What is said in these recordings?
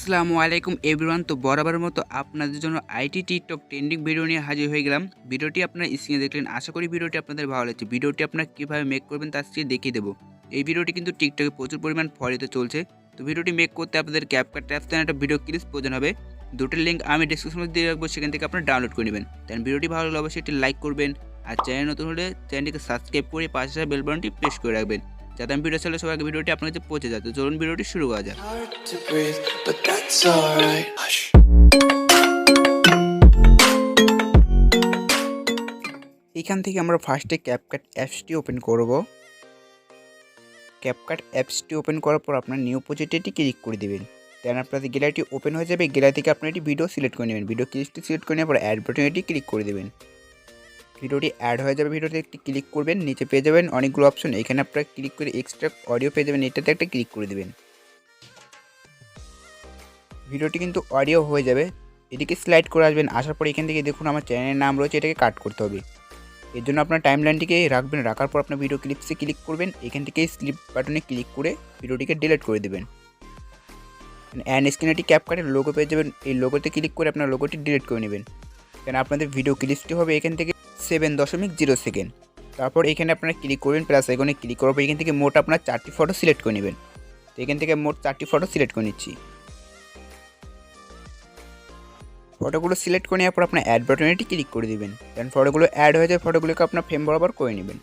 আসসালামু আলাইকুম এভরিওয়ান। তো বরাবরের মতো আপনাদের জন্য আইটি টিকটক ট্রেন্ডিং ভিডিও নিয়ে হাজির হয়ে গেলাম। ভিডিওটি আপনারা স্ক্রিনে দেখলেন, আশা করি ভিডিওটি আপনাদের ভালো লাগছে। ভিডিওটি আপনারা কীভাবে মেক করবেন তা আজকে দেখিয়ে দেবো। এই ভিডিওটি কিন্তু টিকটকে প্রচুর পরিমাণ ফরিতে চলছে। তো ভিডিওটি মেক করতে আপনাদের ক্যাপকাট অ্যাপস থেকে একটা ভিডিও ক্লিপস প্রয়োজন হবে। দুটোর লিঙ্ক আমি ডিসক্রিপশনে দিয়ে রাখবো, সেখান থেকে আপনারা ডাউনলোড করে নেবেন। দেন ভিডিওটি ভালো লাগলে অবশ্যই একটি লাইক করবেন, আর চ্যানেল নতুন হলে চ্যানেলটিকে সাবস্ক্রাইব করে পাশে বেল বাটনটি প্রেস করে রাখবেন, যাতে আমি ভিডিও চাইলে সবাই ভিডিওটি আপনার কাছে পৌঁছে যায়। তো চলুন ভিডিওটি শুরু করা যাক। এখান থেকে আমরা ফার্স্টে ক্যাপকাট অ্যাপসটি ওপেন করব। ক্যাপকাট অ্যাপসটি ওপেন করার পর আপনার নিউ প্রজেক্টে এটি ক্লিক করে দেবেন। দেন আপনাদের গ্যালারিটি ওপেন হয়ে যাবে। গ্যালারি থেকে আপনার এটি ভিডিও সিলেক্ট করে নেবেন। ভিডিও ক্লিপটি সিলেক্ট করে নেওয়ার পর অ্যাড বাটনে এটি ক্লিক করে দেবেন। ভিডিওটি অ্যাড হয়ে যাবে। ভিডিওতে একটি ক্লিক করবেন, নিচে পেয়ে যাবেন অনেকগুলো অপশন। এখানে আপনারা ক্লিক করে এক্সট্রা অডিও পেয়ে যাবেন, এটাতে একটা ক্লিক করে দেবেন। ভিডিওটি কিন্তু অডিও হয়ে যাবে। এদিকে স্লাইড করে আসবেন। আসার পর এখান থেকে দেখুন আমার চ্যানেলের নাম রয়েছে, এটাকে কাট করতে হবে। এর জন্য আপনার টাইমলাইনটিকে রাখবেন। রাখার পর আপনার ভিডিও ক্লিপসে ক্লিক করবেন। এখান থেকে স্লিপ বাটনে ক্লিক করে ভিডিওটিকে ডিলিট করে দেবেন। অ্যান্ড স্ক্রিনে একটি ক্যাপকাটের লোগো পেয়ে যাবেন। এই লোগোতে ক্লিক করে আপনার লোগোটি ডিলিট করে নেবেন। কেন আপনাদের ভিডিও ক্লিপসটি হবে এখান থেকে 7.0 সেকেন্ড। তারপর এখানে আপনারা ক্লিক করবেন, প্লাস আইকনে ক্লিক করার পর এখান থেকে মোট আপনার 4টি ফটো সিলেক্ট করে নেবেন। তো এখান থেকে মোট 4টি ফটো সিলেক্ট করে নিচ্ছি। ফটোগুলো সিলেক্ট করে নেওয়ার পর আপনার অ্যাড বাটনে এটি ক্লিক করে দেবেন। দেন ফটোগুলো অ্যাড হয়ে যায়। ফটোগুলোকে আপনার ফ্রেম বরাবর করে নেবেন।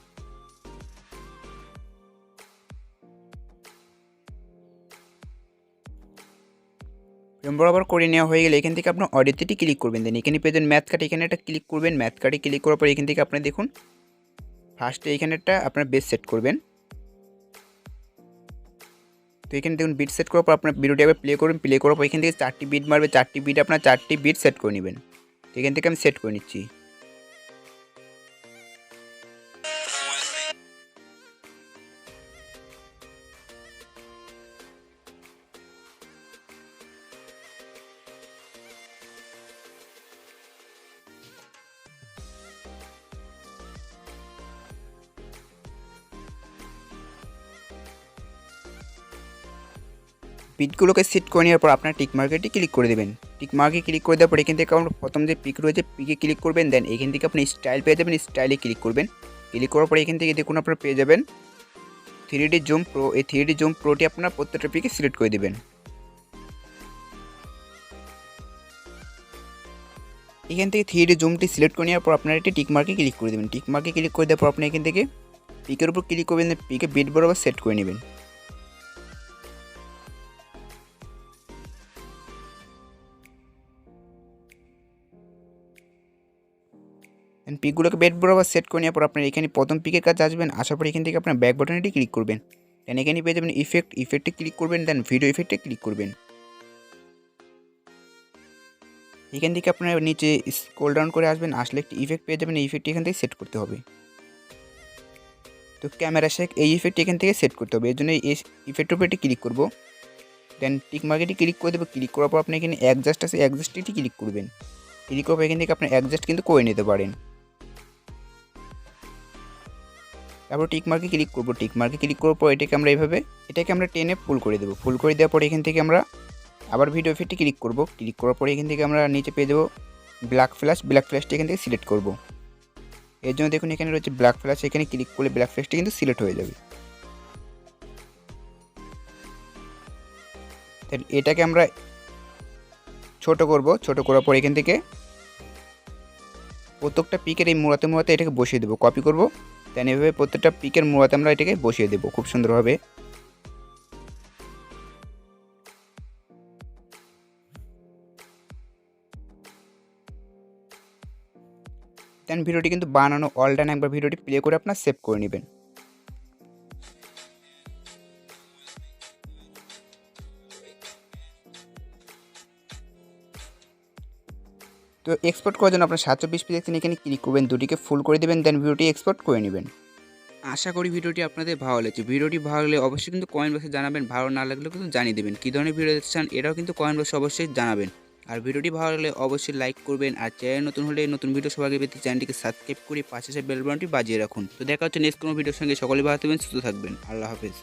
ফ্রেম বরাবর করে নেওয়া হয়ে গেলে এখান থেকে আপনার অডিওতে ক্লিক করবেন। দেন এখানে পেয়ে যাবেন ম্যাথ কাট, এখানে একটা ক্লিক করবেন। ম্যাথ কাটে ক্লিক করার পর এখান থেকে আপনি দেখুন ফার্স্টে এখানে একটা আপনার বেস সেট করবেন। তো এখানে দেখুন বিট সেট করার পর আপনার ভিডিওটি আবার প্লে করবেন। প্লে করার পর এখান থেকে 4টি বিট মারবে। 4টি বিট আপনার 4টি বিট সেট করে নেবেন। তো এখান থেকে আমি সেট করে নিচ্ছি। পিকগুলোকে সেট করে নেওয়ার পর আপনার টিক মার্কেটে ক্লিক করে দেবেন। টিক মার্কে ক্লিক করে দেওয়ার পর এখান থেকে আপনার প্রথম যে পিক রয়েছে পিকে ক্লিক করবেন। দেন এখান থেকে আপনি স্টাইল পেয়ে যাবেন। স্টাইলে ক্লিক করবেন। ক্লিক করার পর এখান থেকে দেখুন আপনার পেয়ে যাবেন 3D জুম প্রো। এই 3D জুম প্রোটি আপনার প্রত্যেকটা পিকে সিলেক্ট করে দেবেন। এখান থেকে 3D জুমটি সিলেক্ট করে নেওয়ার পর আপনার একটি টিক মার্কে ক্লিক করে দেবেন। টিক মার্কে ক্লিক করে দেওয়ার পর আপনি এখান থেকে পিকের উপর ক্লিক করবেন। পিকে বিট বরাবর সেট করে নেবেন। পিকগুলোকে বেড বরাবর সেট করে নেওয়ার পর আপনার এখানে প্রথম পিকের কাছে আসবেন। আসার পর এখান থেকে আপনার ব্যাক বাটনটি ক্লিক করবেন। দেন এখানে পেয়ে যাবেন ইফেক্টে ক্লিক করবেন। দেন ভিডিও ইফেক্টে ক্লিক করবেন। এখান থেকে আপনার নিচে স্ক্রল ডাউন করে আসবেন। আসলে একটি ইফেক্ট পেয়ে যাবেন। এই ইফেক্টটি এখান থেকে সেট করতে হবে। তো ক্যামেরা শেক এই ইফেক্টটি এখান থেকে সেট করতে হবে। এর জন্য এই ইফেক্টের উপর এটি ক্লিক করব। দেন টিক মার্কেটে ক্লিক করে দেবো। ক্লিক করার পর আপনি এখানে অ্যাডজাস্ট আছে, অ্যাডজাস্টটি ক্লিক করবেন। ক্লিক করার পর এখান থেকে আপনার অ্যাডজাস্ট কিন্তু করে নিতে পারেন। তারপর টিক মার্কে ক্লিক করব। টিক মার্কে ক্লিক করার পর এটাকে আমরা টেনে ফুল করে দেবো। ফুল করে দেওয়ার পর এখান থেকে আমরা আবার ভিডিও ইফেক্টে ক্লিক করব। ক্লিক করার পর এখান থেকে আমরা নিচে পেয়ে যাবো ব্ল্যাক ফ্ল্যাশটি এখান থেকে সিলেক্ট করব। এর জন্য দেখুন এখানে রয়েছে ব্ল্যাক ফ্ল্যাশ। এখানে ক্লিক করলে ব্ল্যাক ফ্ল্যাশটি কিন্তু সিলেক্ট হয়ে যাবে। এটাকে আমরা ছোট করব। ছোট করার পর এখান থেকে প্রত্যেকটা পিকের এই মোড়াতে এটাকে বসিয়ে দেবো। কপি করব। দেন এভাবে প্রত্যেকটা পিকের মোড়াতে আমরা এটাকে বসিয়ে দেবো খুব সুন্দরভাবে। দেন ভিডিওটি কিন্তু বানানো অল ডান। একবার ভিডিওটি প্লে করে আপনার সেভ করে নেবেন। তো এক্সপোর্ট করার জন্য আপনার 720p দেখছেন, এখানে ক্লিক করবেন। দুটিকে ফুল করে দেবেন। দেন ভিডিওটি এক্সপোর্ট করে নেবেন। আশা করি ভিডিওটি আপনাদের ভালো লেগেছে। ভিডিওটি ভালো লাগলে অবশ্যই কিন্তু কমেন্ট বক্সে জানাবেন। ভালো না লাগলেও কিন্তু জানিয়ে দেবেন কী ধরনের ভিডিও দেখতে চান, এটাও কিন্তু কমেন্ট বক্সে অবশ্যই জানাবেন। আর ভিডিওটি ভালো লাগলে অবশ্যই লাইক করবেন। আর চ্যানেল নতুন হলে নতুন ভিডিও সবার আগে পেতে চ্যানেলটিকে সাবস্ক্রাইব করে পাশে বেল বাটনটি বাজিয়ে রাখুন। তো দেখা হচ্ছে নেক্সট কোনো ভিডিওর সঙ্গে। সকলে ভালো থাকবেন, সুস্থ থাকবেন। আল্লাহ হাফেজ।